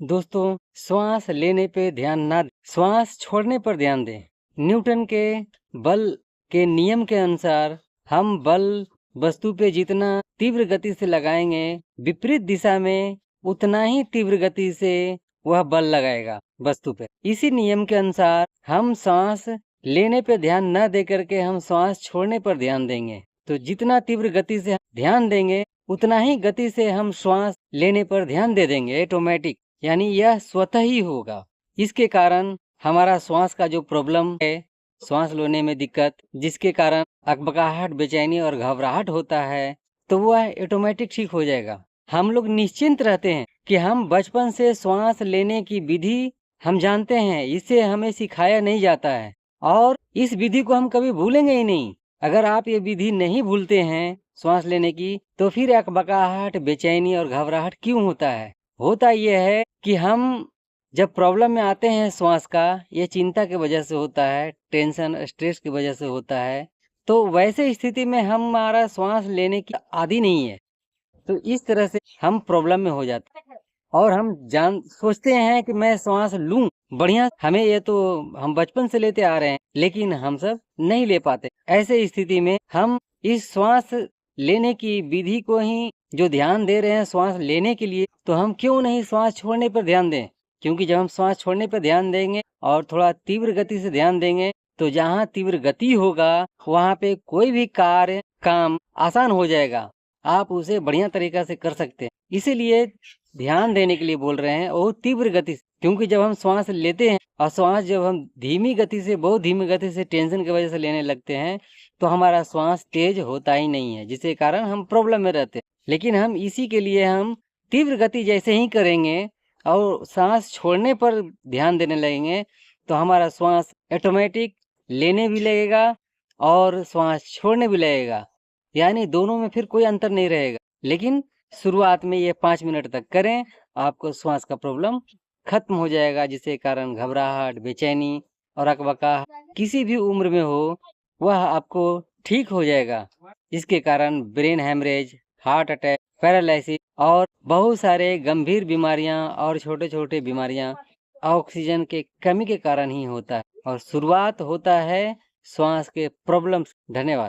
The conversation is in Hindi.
दोस्तों, श्वास लेने पे ध्यान ना दें, श्वास छोड़ने पर ध्यान दें। न्यूटन के बल के नियम के अनुसार हम बल वस्तु पे जितना तीव्र गति से लगाएंगे, विपरीत दिशा में उतना ही तीव्र गति से वह बल लगाएगा वस्तु पे। इसी नियम के अनुसार हम श्वास लेने पे ध्यान न दे करके हम श्वास छोड़ने पर ध्यान देंगे, तो जितना तीव्र गति से ध्यान देंगे उतना ही गति से हम श्वास लेने पर ध्यान दे देंगे ऑटोमेटिक, यानी यह स्वतः ही होगा। इसके कारण हमारा श्वास का जो प्रॉब्लम है, श्वास लेने में दिक्कत, जिसके कारण अकबकाहट, बेचैनी और घबराहट होता है, तो वह ऑटोमेटिक ठीक हो जाएगा। हम लोग निश्चिंत रहते हैं कि हम बचपन से श्वास लेने की विधि हम जानते हैं, इसे हमें सिखाया नहीं जाता है और इस विधि को हम कभी भूलेंगे ही नहीं। अगर आप ये विधि नहीं भूलते हैं श्वास लेने की, तो फिर अकबकाहट, बेचैनी और घबराहट क्यों होता है? होता यह है कि हम जब प्रॉब्लम में आते हैं श्वास का, ये चिंता की वजह से होता है, टेंशन, स्ट्रेस की वजह से होता है, तो वैसे स्थिति में हमारा श्वास लेने की आदि नहीं है, तो इस तरह से हम प्रॉब्लम में हो जाते हैं और हम सोचते हैं कि मैं श्वास लूं बढ़िया, हमें ये तो हम बचपन से लेते आ रहे हैं, लेकिन हम सब नहीं ले पाते। ऐसे स्थिति में हम इस श्वास लेने की विधि को ही जो ध्यान दे रहे हैं श्वास लेने के लिए, तो हम क्यों नहीं श्वास छोड़ने पर ध्यान दें? क्योंकि जब हम श्वास छोड़ने पर ध्यान देंगे और थोड़ा तीव्र गति से ध्यान देंगे, तो जहाँ तीव्र गति होगा वहाँ पे कोई भी कार्य, काम आसान हो जाएगा, आप उसे बढ़िया तरीका से कर सकते हैं। इसीलिए ध्यान देने के लिए बोल रहे हैं और तीव्र गति से, क्योंकि जब हम श्वास लेते हैं और श्वास जब हम धीमी गति से, बहुत धीमी गति से टेंशन की वजह से लेने लगते हैं, तो हमारा श्वास तेज होता ही नहीं है, जिसके कारण हम प्रॉब्लम में रहते हैं। लेकिन हम इसी के लिए हम तीव्र गति जैसे ही करेंगे और सांस छोड़ने पर ध्यान देने लगेंगे, तो हमारा श्वास ऑटोमेटिक लेने भी लगेगा और श्वास छोड़ने भी लगेगा, यानी दोनों में फिर कोई अंतर नहीं रहेगा। लेकिन शुरुआत में ये 5 मिनट तक करें, आपको श्वास का प्रॉब्लम खत्म हो जाएगा, जिसके कारण घबराहट, बेचैनी और अकबकाहट किसी भी उम्र में हो, वह आपको ठीक हो जाएगा। इसके कारण brain haemorrhage, heart attack, paralysis और बहुत सारे गंभीर बीमारियां और छोटे छोटे बीमारियां ऑक्सीजन के कमी के कारण ही होता है और शुरुआत होता है श्वास के प्रॉब्लम। धन्यवाद।